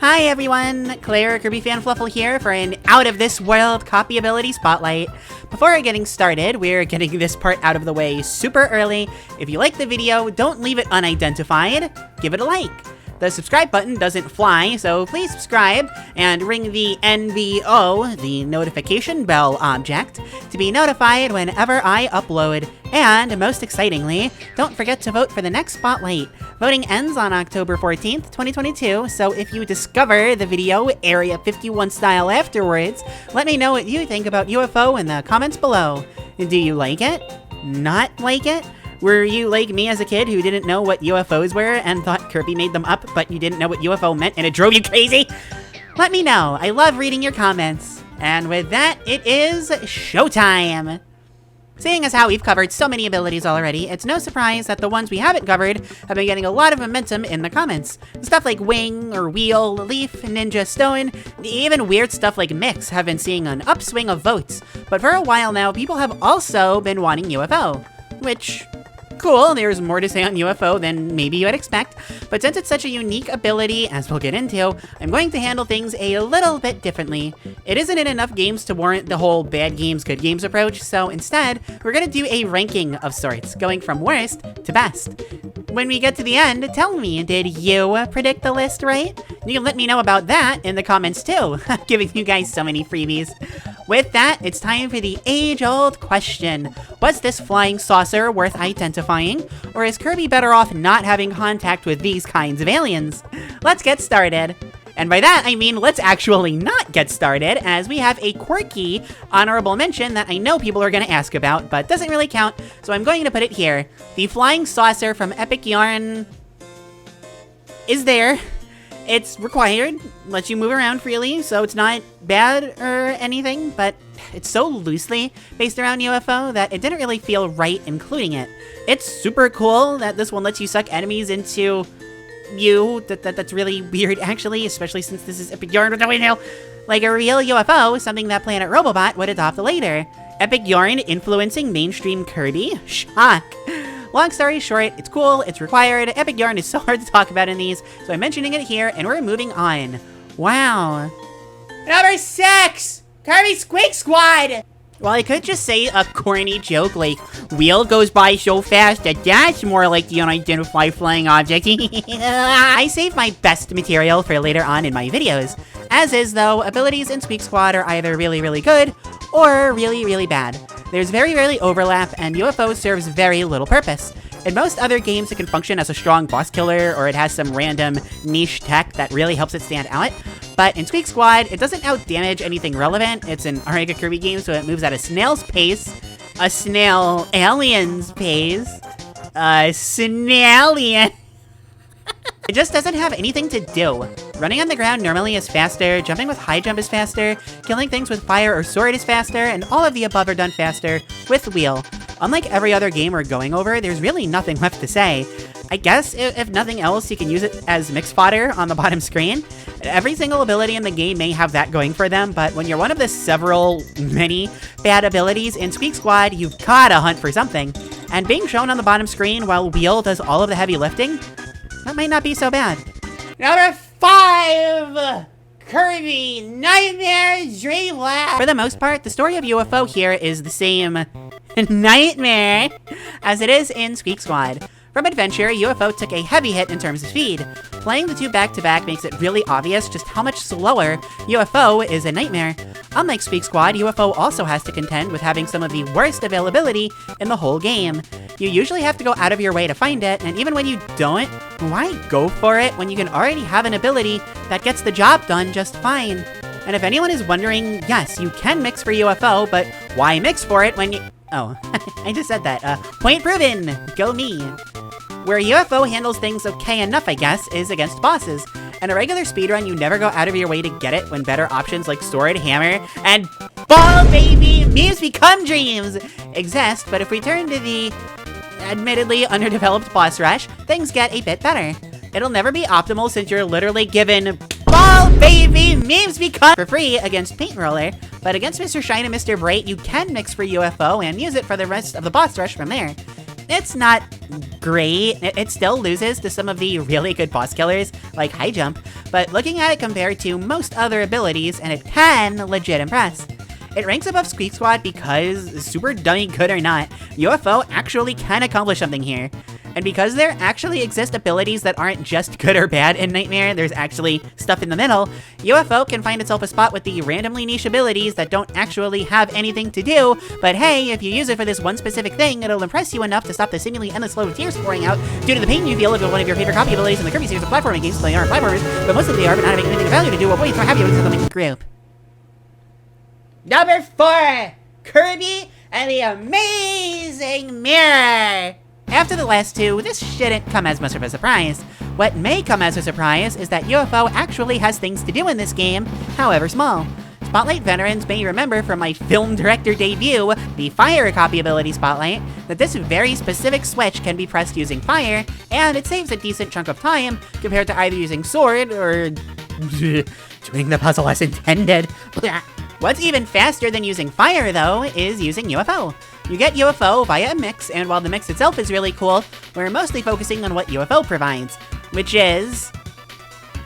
Hi everyone, Claire Kirby Fan Fluffle here for an out-of-this-world copy ability spotlight. Before getting started, we're getting this part out of the way super early. If you like the video, don't leave it unidentified, give it a like. The subscribe button doesn't fly, so please subscribe and ring the NBO, the notification bell object, to be notified whenever I upload. And most excitingly, don't forget to vote for the next spotlight. Voting ends on October 14th, 2022, so if you discover the video Area 51 style afterwards, let me know what you think about UFO in the comments below. Do you like it? Not like it? Were you like me as a kid who didn't know what UFOs were and thought Kirby made them up, but you didn't know what UFO meant and it drove you crazy? Let me know. I love reading your comments. And with that, it is showtime! Seeing as how we've covered so many abilities already, it's no surprise that the ones we haven't covered have been getting a lot of momentum in the comments. Stuff like Wing, or Wheel, Leaf, Ninja, Stone, even weird stuff like Mix have been seeing an upswing of votes. But for a while now, people have also been wanting UFO, which... cool, there's more to say on UFO than maybe you would expect, but since it's such a unique ability, as we'll get into, I'm going to handle things a little bit differently. It isn't in enough games to warrant the whole bad games, good games approach, so instead, we're gonna do a ranking of sorts, going from worst to best. When we get to the end, tell me, did you predict the list right? You can let me know about that in the comments too, giving you guys so many freebies. With that, it's time for the age-old question. Was this flying saucer worth identifying, or is Kirby better off not having contact with these kinds of aliens? Let's get started. And by that, I mean let's actually not get started, as we have a quirky honorable mention that I know people are going to ask about, but doesn't really count, so I'm going to put it here. The flying saucer from Epic Yarn is there. It's required, lets you move around freely, so it's not bad or anything, but it's so loosely based around UFO that it didn't really feel right including it. It's super cool that this one lets you suck enemies into you. That's really weird, actually, especially since this is Epic Yarn with no inhale. Like a real UFO, something that Planet ROBOBOT would adopt later. Epic Yarn influencing mainstream Kirby? Shock. Long story short, it's cool, it's required, Epic Yarn is so hard to talk about in these, so I'm mentioning it here, and we're moving on. Wow. Number 6! Kirby's SQUEAK Squad! Well, I could just say a corny joke like, Wheel goes by so fast that that's more like the unidentified flying object. I save my best material for later on in my videos. As is, though, abilities in SQUEAK Squad are either really, really good, or really, really bad. There's very rarely overlap, and UFO serves very little purpose. In most other games, it can function as a strong boss killer, or it has some random niche tech that really helps it stand out. But in SQUEAK Squad, it doesn't out-damage anything relevant. It's an Omega Kirby game, so it moves at a snail's pace. A snail alien's pace. A snailien. It just doesn't have anything to do. Running on the ground normally is faster, jumping with high jump is faster, killing things with fire or sword is faster, and all of the above are done faster with Wheel. Unlike every other game we're going over, there's really nothing left to say. I guess, if nothing else, you can use it as mix fodder on the bottom screen. Every single ability in the game may have that going for them, but when you're one of the many bad abilities in SQUEAK Squad, you've gotta hunt for something. And being shown on the bottom screen while Wheel does all of the heavy lifting, that might not be so bad. Number 5! Kirby Nightmare Dream Lab! For the most part, the story of UFO here is the same nightmare as it is in SQUEAK Squad. From Adventure, UFO took a heavy hit in terms of speed. Playing the two back-to-back makes it really obvious just how much slower UFO is in Nightmare. Unlike SQUEAK Squad, UFO also has to contend with having some of the worst availability in the whole game. You usually have to go out of your way to find it, and even when you don't, why go for it when you can already have an ability that gets the job done just fine? And if anyone is wondering, yes, you can mix for UFO, but why mix for it when you... Oh, I just said that. Point proven! Go me! Where UFO handles things okay enough, I guess, is against bosses. In a regular speedrun, you never go out of your way to get it when better options like sword, hammer, and ball baby memes become dreams exist, but if we turn to the admittedly underdeveloped boss rush, things get a bit better. It'll never be optimal since you're literally given ball baby memes become for free against Paint Roller, but against Mr. Shine and Mr. Bright, you can mix for UFO and use it for the rest of the boss rush from there. It's not great. It still loses to some of the really good boss killers, like High Jump, but looking at it compared to most other abilities, and it can legit impress. It ranks above Squeak Squad because, super dummy good or not, UFO actually can accomplish something here. And because there actually exist abilities that aren't just good or bad in Nightmare, there's actually stuff in the middle, UFO can find itself a spot with the randomly niche abilities that don't actually have anything to do, but hey, if you use it for this one specific thing, it'll impress you enough to stop the seemingly endless flow of tears pouring out due to the pain you feel if one of your favorite copy abilities in the Kirby series of platforming games. They aren't platformers, but mostly they are, but not having anything of value to do, avoid or have you in the coming group. Number 4! Kirby and the Amazing Mirror! After the last two, this shouldn't come as much of a surprise. What may come as a surprise is that UFO actually has things to do in this game, however small. Spotlight veterans may remember from my film director debut, the Fire copy ability Spotlight, that this very specific switch can be pressed using fire, and it saves a decent chunk of time compared to either using sword or doing the puzzle as intended. What's even faster than using fire, though, is using UFO. You get UFO via a mix, and while the mix itself is really cool, we're mostly focusing on what UFO provides, which is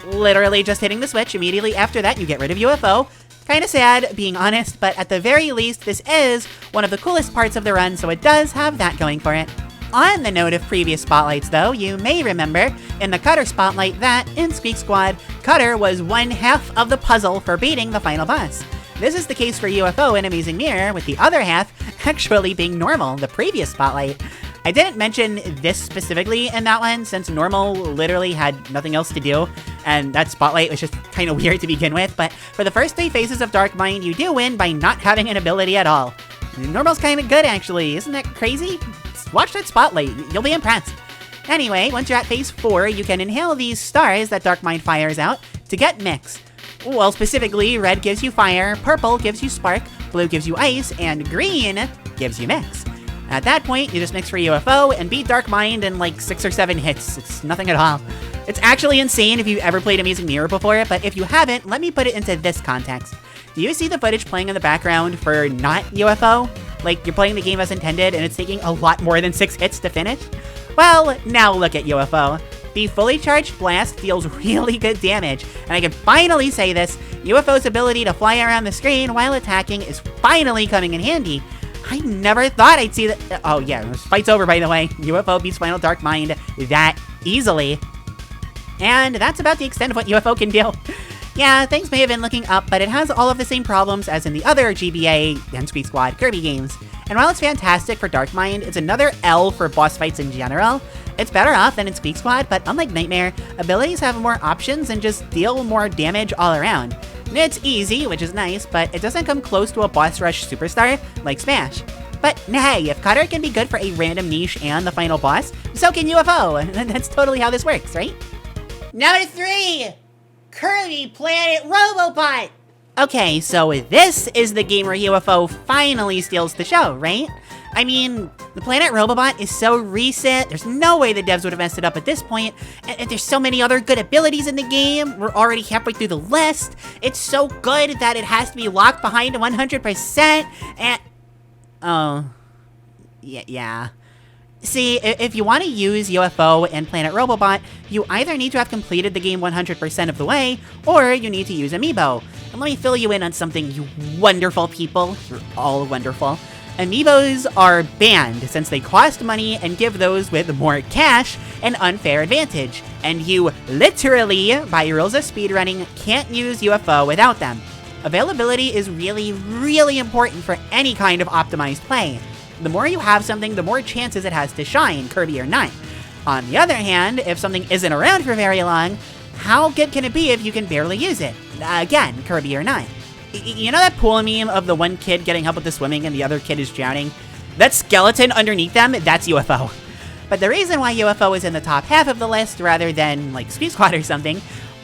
literally just hitting the switch. Immediately after that, you get rid of UFO. Kinda sad, being honest, but at the very least, this is one of the coolest parts of the run, so it does have that going for it. On the note of previous spotlights, though, you may remember in the Cutter spotlight that, in Squeak Squad, Cutter was one half of the puzzle for beating the final boss. This is the case for UFO and Amazing Mirror, with the other half actually being Normal, the previous spotlight. I didn't mention this specifically in that one, since Normal literally had nothing else to do, and that spotlight was just kind of weird to begin with, but for the first 3 phases of Dark Mind, you do win by not having an ability at all. Normal's kind of good, actually. Isn't that crazy? Watch that spotlight. You'll be impressed. Anyway, once you're at phase 4, you can inhale these stars that Dark Mind fires out to get mix. Well, specifically, red gives you fire, purple gives you spark, blue gives you ice, and green gives you mix. At that point, you just mix for UFO and beat Dark Mind in like 6 or 7 hits. It's nothing at all. It's actually insane if you've ever played Amazing Mirror before, but if you haven't, let me put it into this context. Do you see the footage playing in the background for not UFO? Like, you're playing the game as intended and it's taking a lot more than 6 hits to finish? Well, now look at UFO. The fully charged blast deals really good damage, and I can finally say this, UFO's ability to fly around the screen while attacking is finally coming in handy. I never thought I'd see that. Oh yeah, this fight's over, by the way. UFO beats Final Dark Mind that easily. And that's about the extent of what UFO can do. Yeah, things may have been looking up, but it has all of the same problems as in the other GBA and Squeak Squad Kirby games. And while it's fantastic for Dark Mind, it's another L for boss fights in general. It's better off than in Squeak Squad, but unlike Nightmare, abilities have more options and just deal more damage all around. It's easy, which is nice, but it doesn't come close to a boss rush superstar like Smash. But hey, if Cutter can be good for a random niche and the final boss, so can UFO, and that's totally how this works, right? Number 3! Kirby Planet ROBOBOT! Okay, so this is the game where UFO finally steals the show, right? I mean, the Planet ROBOBOT is so recent, there's no way the devs would have messed it up at this point, and there's so many other good abilities in the game, we're already halfway through the list, it's so good that it has to be locked behind 100%, and... Oh... Yeah. See, if you want to use UFO and Planet ROBOBOT, you either need to have completed the game 100% of the way, or you need to use Amiibo. And let me fill you in on something, you wonderful people. You're all wonderful. Amiibos are banned since they cost money and give those with more cash an unfair advantage. And you literally, by rules of speedrunning, can't use UFO without them. Availability is really, really important for any kind of optimized play. The more you have something, the more chances it has to shine, Kirby or not. On the other hand, if something isn't around for very long, how good can it be if you can barely use it? Again, Kirby or not. You know that pool meme of the one kid getting help with the swimming and the other kid is drowning? That skeleton underneath them, that's UFO. But the reason why UFO is in the top half of the list rather than like Squeak Squad or something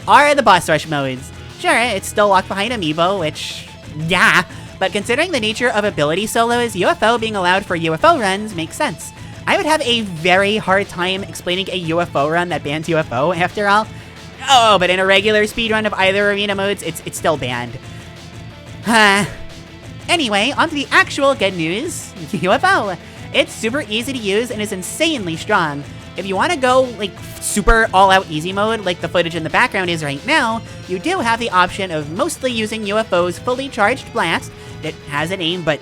are the boss rush modes. Sure, it's still locked behind Amiibo, which, yeah, but considering the nature of ability solos, UFO being allowed for UFO runs makes sense. I would have a very hard time explaining a UFO run that bans UFO after all. Oh, but in a regular speedrun of either arena modes, it's still banned. Anyway, on to the actual good news, UFO. It's super easy to use and is insanely strong. If you want to go like super all-out easy mode like the footage in the background is right now, you do have the option of mostly using UFO's fully charged blast. It has an aim, but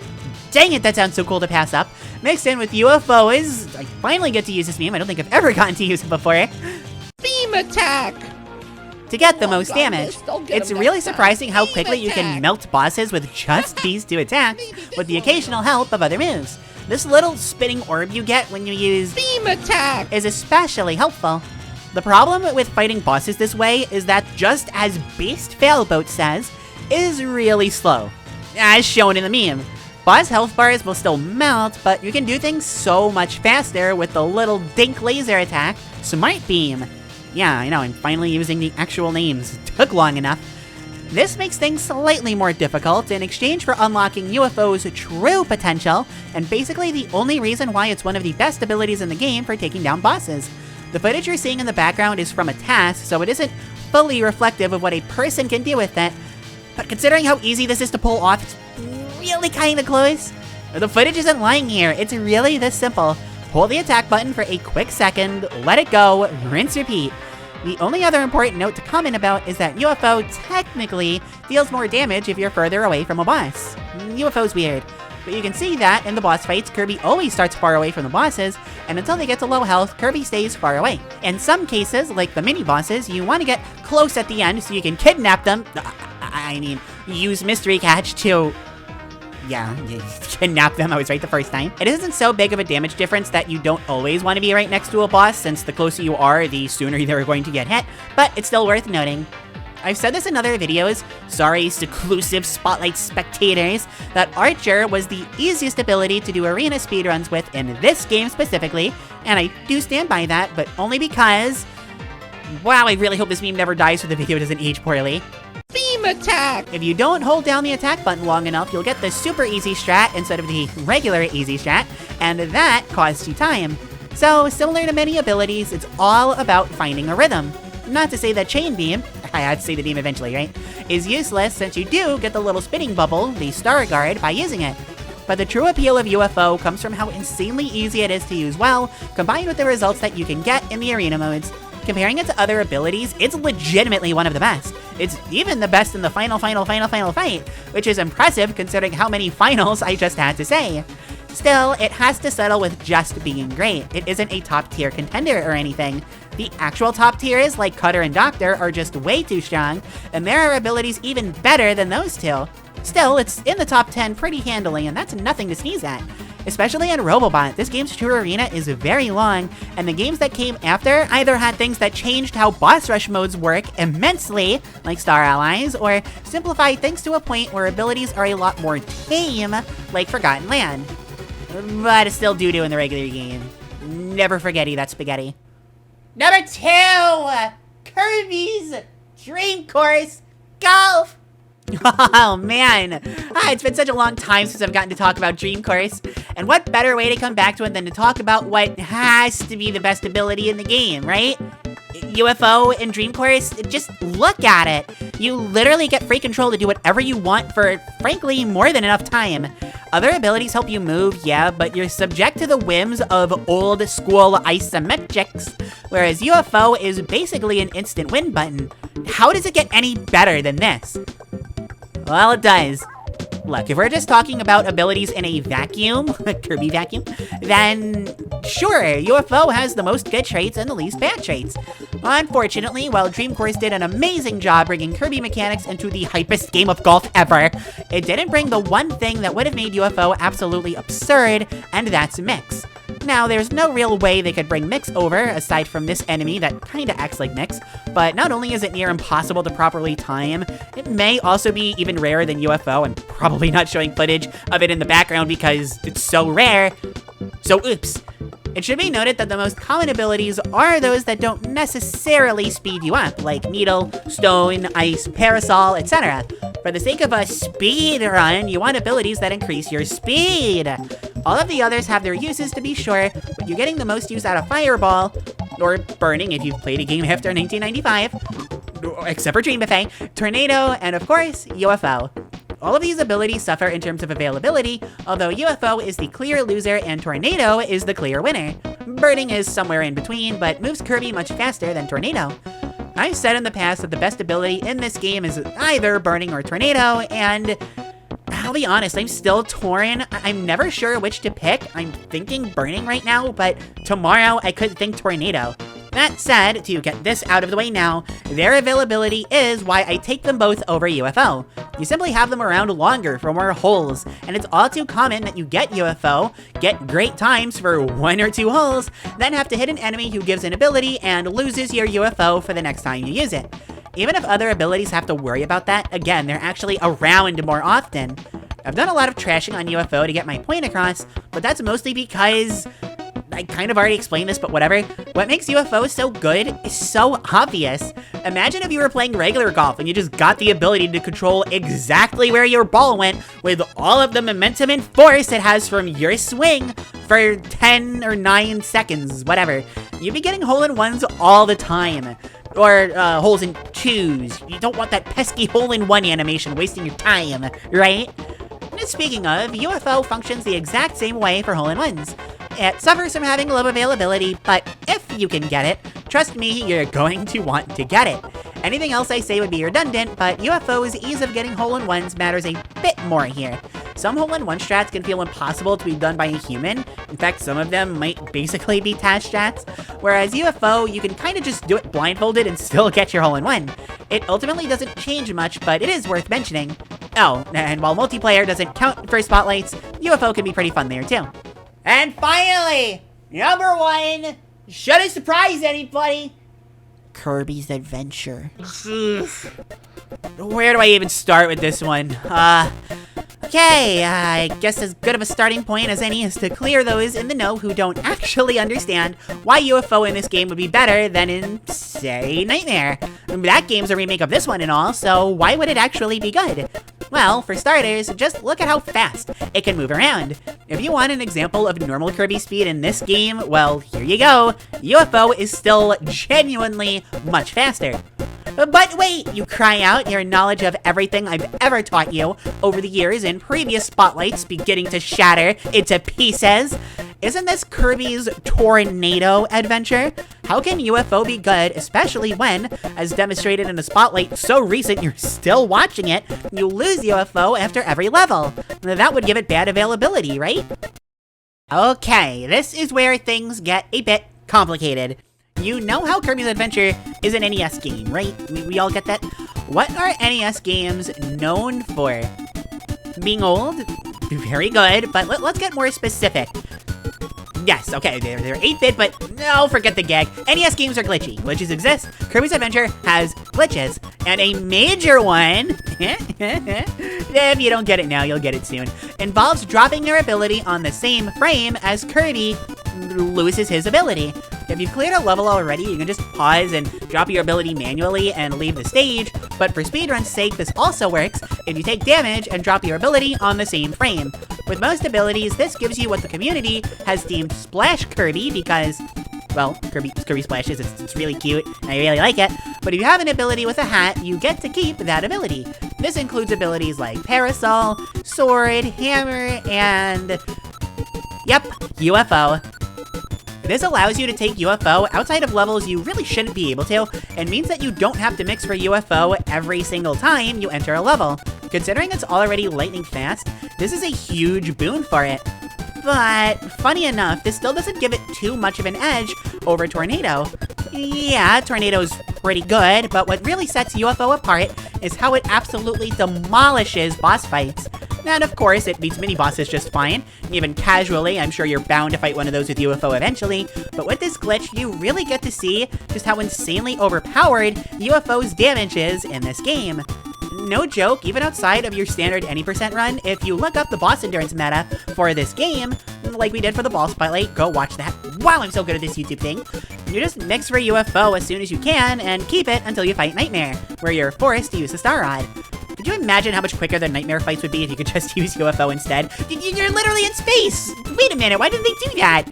dang it, that sounds so cool to pass up. Mixed in with UFO's, I finally get to use this meme. I don't think I've ever gotten to use it before. Beam attack! To get the most damage. It's really surprising how quickly you can melt bosses with just these two attacks, with the occasional help of other moves. This little spinning orb you get when you use Beam attack is especially helpful. The problem with fighting bosses this way is that, just as Beast Failboat says, is really slow, as shown in the meme. Boss health bars will still melt, but you can do things so much faster with the little dink laser attack, Smart Beam. Yeah, I know, I'm finally using the actual names. It took long enough. This makes things slightly more difficult in exchange for unlocking UFO's true potential, and basically the only reason why it's one of the best abilities in the game for taking down bosses. The footage you're seeing in the background is from a task, so it isn't fully reflective of what a person can do with it, but considering how easy this is to pull off, it's really kinda close. The footage isn't lying here, it's really this simple. Hold the attack button for a quick second, let it go, rinse, repeat. The only other important note to comment about is that UFO technically deals more damage if you're further away from a boss. UFO's weird, but you can see that in the boss fights, Kirby always starts far away from the bosses, and until they get to low health, Kirby stays far away. In some cases, like the mini-bosses, you want to get close at the end so you can kidnap them, use Mystery Catch to... yeah, kidnap them, I was right the first time. It isn't so big of a damage difference that you don't always want to be right next to a boss, since the closer you are, the sooner they're going to get hit, but it's still worth noting. I've said this in other videos, sorry seclusive spotlight spectators, that Archer was the easiest ability to do arena speedruns with in this game specifically, and I do stand by that, but only because... wow, I really hope this meme never dies so the video doesn't age poorly. Beam attack! If you don't hold down the attack button long enough, you'll get the super easy strat instead of the regular easy strat, and that costs you time. So, similar to many abilities, it's all about finding a rhythm. Not to say that Chain Beam, I had to say the beam eventually, right, is useless since you do get the little spinning bubble, the Star Guard, by using it. But the true appeal of UFO comes from how insanely easy it is to use well, combined with the results that you can get in the arena modes. Comparing it to other abilities, it's legitimately one of the best. It's even the best in the final fight, which is impressive considering how many finals I just had to say. Still, it has to settle with just being great. It isn't a top tier contender or anything. The actual top tiers, like Cutter and Doctor, are just way too strong, and there are abilities even better than those two. Still, it's in the top 10 pretty handily, and that's nothing to sneeze at. Especially in ROBOBOT, this game's true arena is very long, and the games that came after either had things that changed how boss rush modes work immensely, like Star Allies, or simplified things to a point where abilities are a lot more tame, like Forgotten Land. But it's still doo-doo in the regular game. Never forget that spaghetti. Number 2! Kirby's Dream Course Golf! Oh man, it's been such a long time since I've gotten to talk about Dream Course, and what better way to come back to it than to talk about what has to be the best ability in the game, right? UFO and Dream Course, just look at it. You literally get free control to do whatever you want for, frankly, more than enough time. Other abilities help you move, yeah, but you're subject to the whims of old school isometrics, whereas UFO is basically an instant win button. How does it get any better than this? Well, it does. Look, if we're just talking about abilities in a vacuum, Kirby vacuum, then sure, UFO has the most good traits and the least bad traits. Unfortunately, while Dream Course did an amazing job bringing Kirby mechanics into the hypest game of golf ever, it didn't bring the one thing that would have made UFO absolutely absurd, and that's Mix. Now, there's no real way they could bring Mix over, aside from this enemy that kinda acts like Mix, but not only is it near impossible to properly time, it may also be even rarer than UFO, and probably not showing footage of it in the background because it's so rare. So oops. It should be noted that the most common abilities are those that don't necessarily speed you up, like Needle, Stone, Ice, Parasol, etc. For the sake of a speed run, you want abilities that increase your speed. All of the others have their uses to be sure, but you're getting the most use out of Fireball, or Burning if you've played a game after 1995, except for Dream Buffet, Tornado, and of course, UFO. All of these abilities suffer in terms of availability, although UFO is the clear loser and Tornado is the clear winner. Burning is somewhere in between, but moves Kirby much faster than Tornado. I've said in the past that the best ability in this game is either Burning or Tornado, and I'll be honest, I'm still torn. I'm never sure which to pick. I'm thinking Burning right now, but tomorrow I could think Tornado. That said, to get this out of the way now, their availability is why I take them both over UFO. You simply have them around longer for more holes, and it's all too common that you get UFO, get great times for 1 or 2 holes, then have to hit an enemy who gives an ability and loses your UFO for the next time you use it. Even if other abilities have to worry about that, again, they're actually around more often. I've done a lot of trashing on UFO to get my point across, but that's mostly because I kind of already explained this, but whatever. What makes UFO so good is so obvious. Imagine if you were playing regular golf and you just got the ability to control exactly where your ball went with all of the momentum and force it has from your swing for 10 or 9 seconds, whatever. You'd be getting hole-in-ones all the time. Or holes in twos. You don't want that pesky hole-in-one animation wasting your time, right? And speaking of, UFO functions the exact same way for hole-in-ones. It suffers from having low availability, but if you can get it, trust me, you're going to want to get it. Anything else I say would be redundant, but UFO's ease of getting hole-in-ones matters a bit more here. Some hole-in-one strats can feel impossible to be done by a human. In fact, some of them might basically be task strats. Whereas UFO, you can kind of just do it blindfolded and still get your hole-in-one. It ultimately doesn't change much, but it is worth mentioning. Oh, and while multiplayer doesn't count for spotlights, UFO can be pretty fun there too. And finally, number 1, should it surprise anybody? Kirby's Adventure. Where do I even start with this one? Okay, I guess as good of a starting point as any is to clear those in the know who don't actually understand why UFO in this game would be better than in, say, Nightmare. That game's a remake of this one and all, so why would it actually be good? Well, for starters, just look at how fast it can move around. If you want an example of normal Kirby speed in this game, well, here you go. UFO is still genuinely much faster. But wait, you cry out, your knowledge of everything I've ever taught you over the years in previous spotlights beginning to shatter into pieces. Isn't this Kirby's Tornado Adventure? How can UFO be good, especially when, as demonstrated in a spotlight so recent you're still watching it, you lose UFO after every level? That would give it bad availability, right? Okay, this is where things get a bit complicated. You know how Kirby's Adventure is an NES game, right? We all get that? What are NES games known for? Being old? Very good, but let's get more specific. Yes, okay, they're 8-bit, but no, forget the gag. NES games are glitchy. Glitches exist. Kirby's Adventure has glitches. And a major one, if you don't get it now, you'll get it soon, involves dropping their ability on the same frame as Kirby loses his ability. If you've cleared a level already, you can just pause and drop your ability manually and leave the stage, but for speedrun's sake, this also works if you take damage and drop your ability on the same frame. With most abilities, this gives you what the community has deemed Splash Kirby because, well, Kirby splashes, it's really cute, and I really like it, but if you have an ability with a hat, you get to keep that ability. This includes abilities like Parasol, Sword, Hammer, and, yep, UFO. This allows you to take UFO outside of levels you really shouldn't be able to, and means that you don't have to mix for UFO every single time you enter a level. Considering it's already lightning fast, this is a huge boon for it. But, funny enough, this still doesn't give it too much of an edge over Tornado. Yeah, Tornado's pretty good, but what really sets UFO apart is how it absolutely demolishes boss fights. And of course, it beats mini-bosses just fine. Even casually, I'm sure you're bound to fight one of those with UFO eventually. But with this glitch, you really get to see just how insanely overpowered UFO's damage is in this game. No joke, even outside of your standard any % run, if you look up the boss endurance meta for this game, like we did for the ball spotlight, go watch that. Wow, I'm so good at this YouTube thing. You just mix for UFO as soon as you can and keep it until you fight Nightmare, where you're forced to use the Star Rod. Could you imagine how much quicker the Nightmare fights would be if you could just use UFO instead? You're literally in space! Wait a minute, why didn't they do that?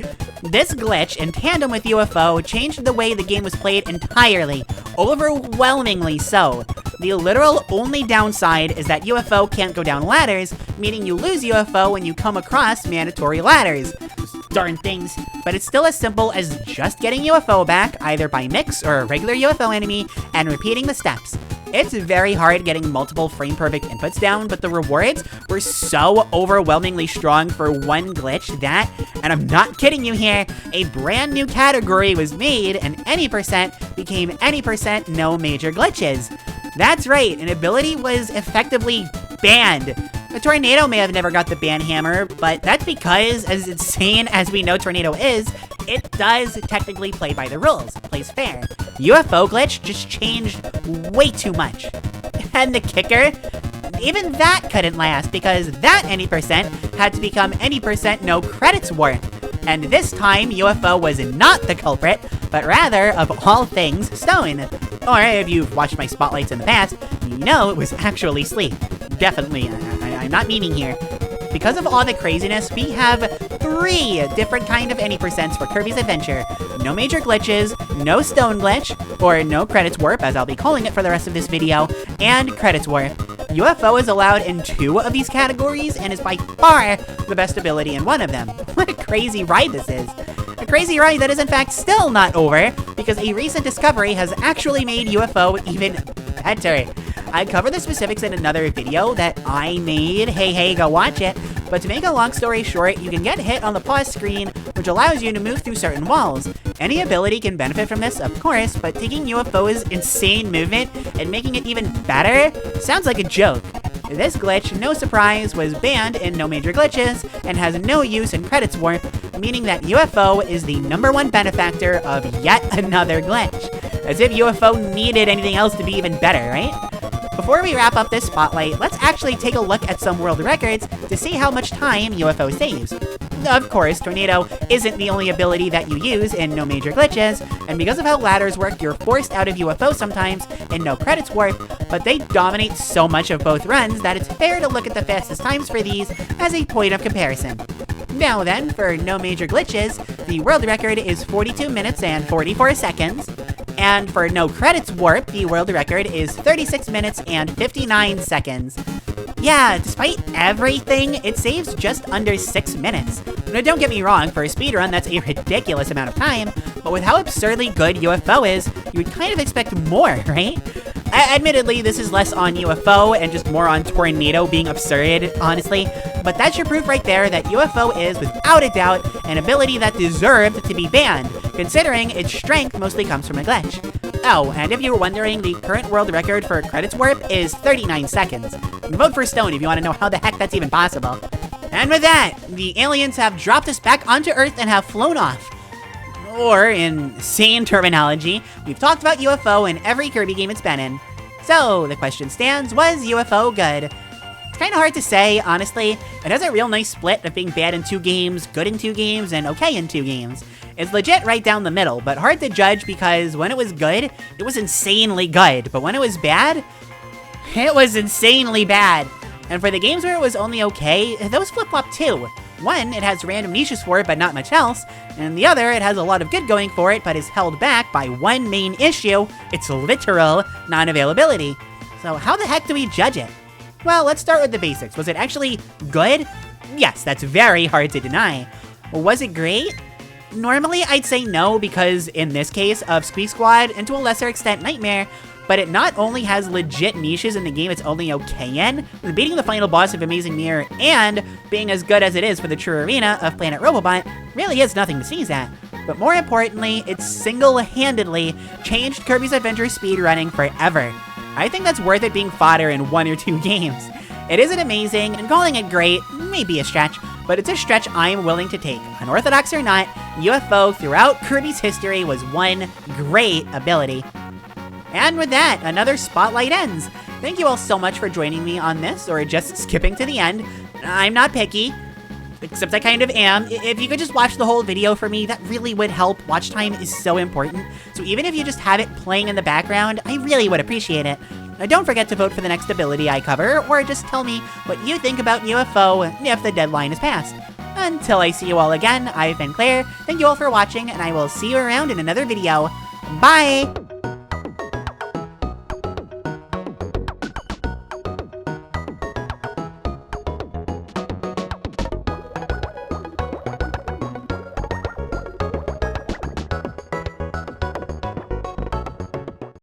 This glitch, in tandem with UFO, changed the way the game was played entirely. Overwhelmingly so. The literal only downside is that UFO can't go down ladders, meaning you lose UFO when you come across mandatory ladders. darn things. But it's still as simple as just getting UFO back, either by mix or a regular UFO enemy, and repeating the steps. It's very hard getting multiple frame-perfect inputs down, but the rewards were so overwhelmingly strong for one glitch that, and I'm not kidding you here, a brand new category was made, and any percent became any percent no major glitches. That's right, an ability was effectively banned. The Tornado may have never got the ban hammer, but that's because, as insane as we know Tornado is, it does technically play by the rules, plays fair. UFO glitch just changed way too much. And the kicker, even that couldn't last because that any percent had to become any percent no credits warp. And this time, UFO was not the culprit, but rather, of all things, Stone. Or if you've watched my spotlights in the past, you know it was actually Sleep. Definitely, I'm not meaning here. Because of all the craziness, we have 3 different kind of any percents for Kirby's Adventure. No major glitches, no stone glitch, or no credits warp, as I'll be calling it for the rest of this video, and credits warp. UFO is allowed in 2 of these categories and is by far the best ability in one of them. What a crazy ride this is. A crazy ride that is in fact still not over, because a recent discovery has actually made UFO even better. I cover the specifics in another video that I made. Hey, go watch it. But to make a long story short, you can get hit on the pause screen, which allows you to move through certain walls. Any ability can benefit from this, of course, but taking UFO's insane movement and making it even better sounds like a joke. This glitch, no surprise, was banned in no major glitches and has no use in credits warp, meaning that UFO is the #1 benefactor of yet another glitch. As if UFO needed anything else to be even better, right? Before we wrap up this spotlight, let's actually take a look at some world records to see how much time UFO saves. Of course, Tornado isn't the only ability that you use in no major glitches, and because of how ladders work, you're forced out of UFO sometimes in no credits warp, but they dominate so much of both runs that it's fair to look at the fastest times for these as a point of comparison. Now then, for no major glitches, the world record is 42 minutes and 44 seconds. And for no credits warp, the world record is 36 minutes and 59 seconds. Yeah, despite everything, it saves just under 6 minutes. Now don't get me wrong, for a speedrun that's a ridiculous amount of time, but with how absurdly good UFO is, you would kind of expect more, right? Admittedly, this is less on UFO and just more on Tornado being absurd, honestly, but that's your proof right there that UFO is, without a doubt, an ability that deserved to be banned, considering its strength mostly comes from a glitch. Oh, and if you were wondering, the current world record for credits warp is 39 seconds. Vote for Stone if you want to know how the heck that's even possible. And with that, the aliens have dropped us back onto Earth and have flown off. Or, in sane terminology, we've talked about UFO in every Kirby game it's been in. So, the question stands, was UFO good? It's kind of hard to say, honestly. It has a real nice split of being bad in 2 games, good in 2 games, and okay in 2 games. It's legit right down the middle, but hard to judge because when it was good, it was insanely good. But when it was bad, it was insanely bad. And for the games where it was only okay, those flip-flop too. One, it has random niches for it, but not much else. And the other, it has a lot of good going for it, but is held back by one main issue, its literal non-availability. So how the heck do we judge it? Well, let's start with the basics. Was it actually good? Yes, that's very hard to deny. Was it great? Normally, I'd say no, because in this case of SQUEAK Squad, and to a lesser extent Nightmare, but it not only has legit niches in the game it's only okay in, beating the final boss of Amazing Mirror and being as good as it is for the true arena of Planet Robobot really is nothing to sneeze at. But more importantly, it single-handedly changed Kirby's Adventure speedrunning forever. I think that's worth it being fodder in 1 or 2 games. It isn't amazing, and calling it great may be a stretch, but it's a stretch I'm willing to take. Unorthodox or not, UFO throughout Kirby's history was one great ability. And with that, another spotlight ends. Thank you all so much for joining me on this, or just skipping to the end. I'm not picky, except I kind of am. If you could just watch the whole video for me, that really would help. Watch time is so important. So even if you just have it playing in the background, I really would appreciate it. Now don't forget to vote for the next ability I cover, or just tell me what you think about UFO if the deadline is passed. Until I see you all again, I've been Claire. Thank you all for watching, and I will see you around in another video. Bye!